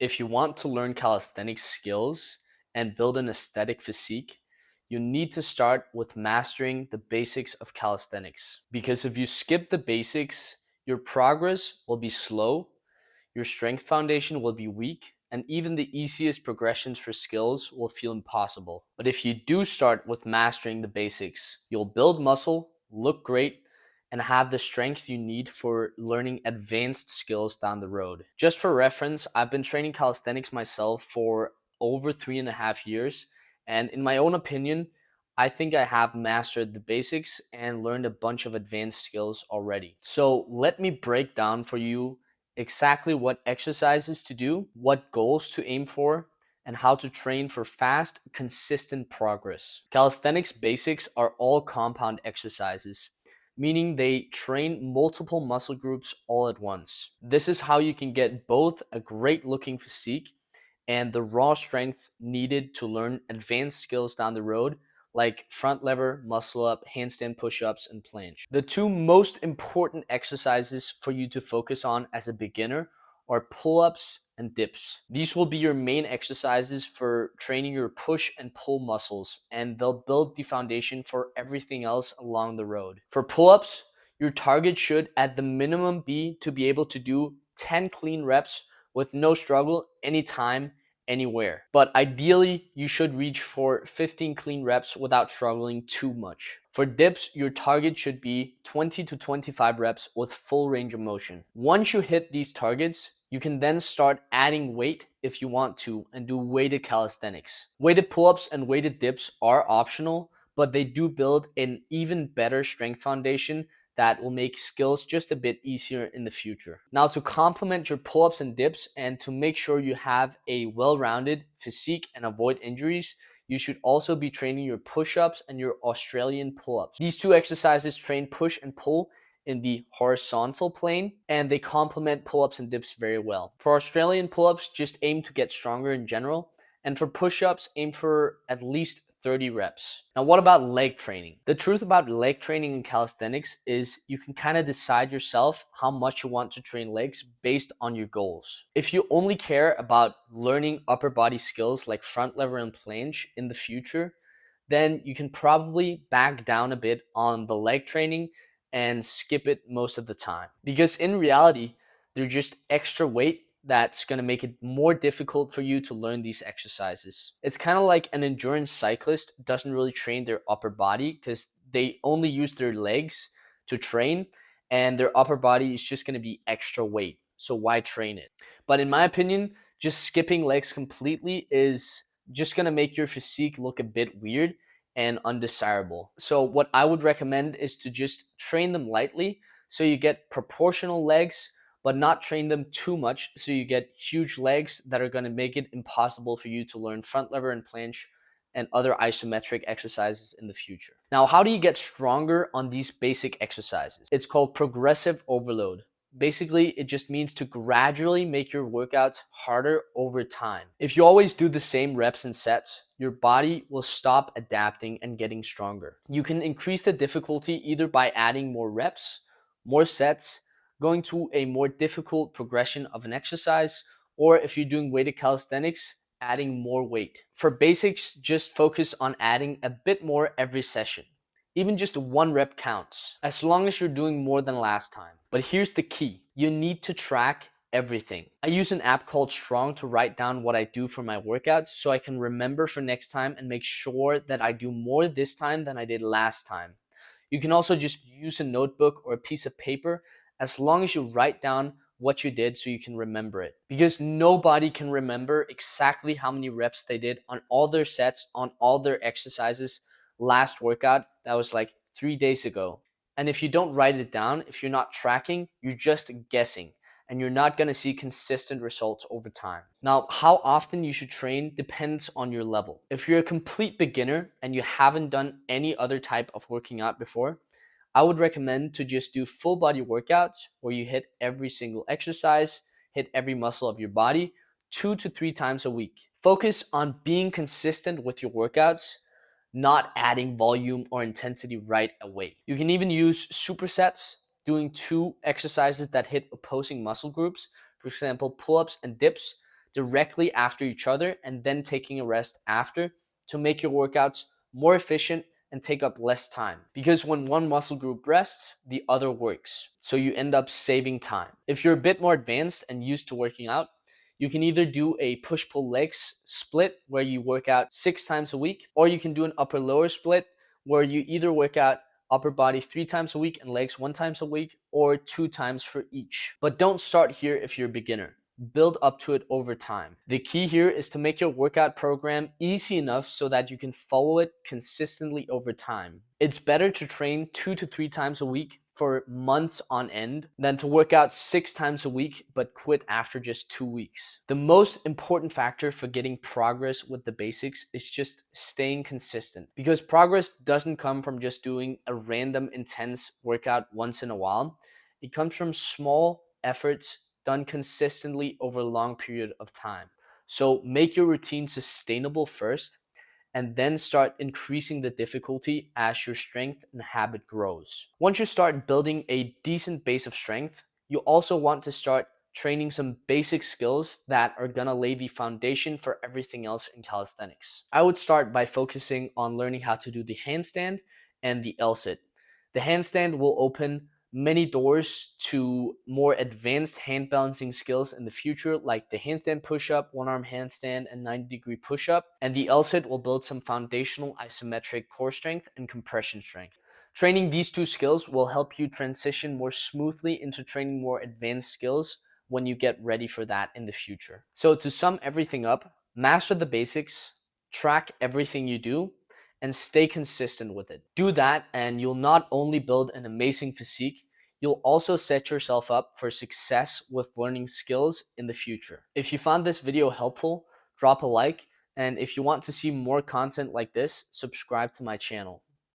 If you want to learn calisthenics skills and build an aesthetic physique, you need to start with mastering the basics of calisthenics. Because if you skip the basics, your progress will be slow, your strength foundation will be weak, and even the easiest progressions for skills will feel impossible. But if you do start with mastering the basics, you'll build muscle, look great, and have the strength you need for learning advanced skills down the road. Just for reference, I've been training calisthenics myself for over 3.5 years, and in my own opinion, I think I have mastered the basics and learned a bunch of advanced skills already. So let me break down for you exactly what exercises to do, what goals to aim for, and how to train for fast, consistent progress. Calisthenics basics are all compound exercises, meaning they train multiple muscle groups all at once. This is how you can get both a great looking physique and the raw strength needed to learn advanced skills down the road like front lever, muscle up, handstand push-ups, and planche. The two most important exercises for you to focus on as a beginner are pull-ups and dips. These will be your main exercises for training your push and pull muscles, and they'll build the foundation for everything else along the road. For pull-ups, your target should at the minimum be to be able to do 10 clean reps with no struggle anytime, anywhere. But ideally, you should reach for 15 clean reps without struggling too much. For dips, your target should be 20 to 25 reps with full range of motion. Once you hit these targets, you can then start adding weight if you want to and do weighted calisthenics. Weighted pull-ups and weighted dips are optional, but they do build an even better strength foundation that will make skills just a bit easier in the future. Now, to complement your pull-ups and dips and to make sure you have a well-rounded physique and avoid injuries, you should also be training your push-ups and your Australian pull-ups. These two exercises train push and pull in the horizontal plane, and they complement pull-ups and dips very well. For Australian pull-ups, just aim to get stronger in general, and for push-ups, aim for at least 30 reps. Now, what about leg training? The truth about leg training in calisthenics is you can kind of decide yourself how much you want to train legs based on your goals. If you only care about learning upper body skills like front lever and planche in the future, then you can probably back down a bit on the leg training and skip it most of the time. Because in reality, they're just extra weight that's going to make it more difficult for you to learn these exercises. It's kind of like an endurance cyclist doesn't really train their upper body because they only use their legs to train, and their upper body is just going to be extra weight. So why train it? But in my opinion, just skipping legs completely is just going to make your physique look a bit weird and undesirable. So what I would recommend is to just train them lightly so you get proportional legs, but not train them too much so you get huge legs that are going to make it impossible for you to learn front lever and planche and other isometric exercises in the future. Now, how do you get stronger on these basic exercises? It's called progressive overload. Basically, it just means to gradually make your workouts harder over time. If you always do the same reps and sets, your body will stop adapting and getting stronger. You can increase the difficulty either by adding more reps, more sets, going to a more difficult progression of an exercise, or if you're doing weighted calisthenics, adding more weight. For basics, just focus on adding a bit more every session. Even just 1 rep counts, as long as you're doing more than last time. But here's the key. You need to track everything. I use an app called Strong to write down what I do for my workouts so I can remember for next time and make sure that I do more this time than I did last time. You can also just use a notebook or a piece of paper as long as you write down what you did so you can remember it. Because nobody can remember exactly how many reps they did on all their sets, on all their exercises last workout that was like 3 days ago. And if you don't write it down, if you're not tracking, you're just guessing and you're not going to see consistent results over time. Now, how often you should train depends on your level. If you're a complete beginner and you haven't done any other type of working out before, I would recommend to just do full body workouts where you hit every single exercise, hit every muscle of your body 2 to 3 times a week. Focus on being consistent with your workouts, not adding volume or intensity right away. You can even use supersets, doing 2 exercises that hit opposing muscle groups, for example, pull-ups and dips, directly after each other and then taking a rest after to make your workouts more efficient and take up less time. Because when one muscle group rests, the other works. So you end up saving time. If you're a bit more advanced and used to working out, you can either do a push-pull legs split where you work out 6 times a week, or you can do an upper-lower split where you either work out upper body 3 times a week and legs 1 time a week, or 2 times for each. But don't start here if you're a beginner. Build up to it over time. The key here is to make your workout program easy enough so that you can follow it consistently over time. It's better to train 2 to 3 times a week for months on end than to work out 6 times a week but quit after just 2 weeks. The most important factor for getting progress with the basics is just staying consistent, because progress doesn't come from just doing a random intense workout once in a while. It comes from small efforts done consistently over a long period of time. So make your routine sustainable first, and then start increasing the difficulty as your strength and habit grows. Once you start building a decent base of strength, you also want to start training some basic skills that are gonna lay the foundation for everything else in calisthenics. I would start by focusing on learning how to do the handstand and the L-sit. The handstand will open many doors to more advanced hand balancing skills in the future, like the handstand push-up, one-arm handstand, and 90-degree push-up. And the L-sit will build some foundational isometric core strength and compression strength. Training these two skills will help you transition more smoothly into training more advanced skills when you get ready for that in the future. So to sum everything up, master the basics, track everything you do, and stay consistent with it. Do that, and you'll not only build an amazing physique, you'll also set yourself up for success with learning skills in the future. If you found this video helpful, drop a like, and if you want to see more content like this, subscribe to my channel.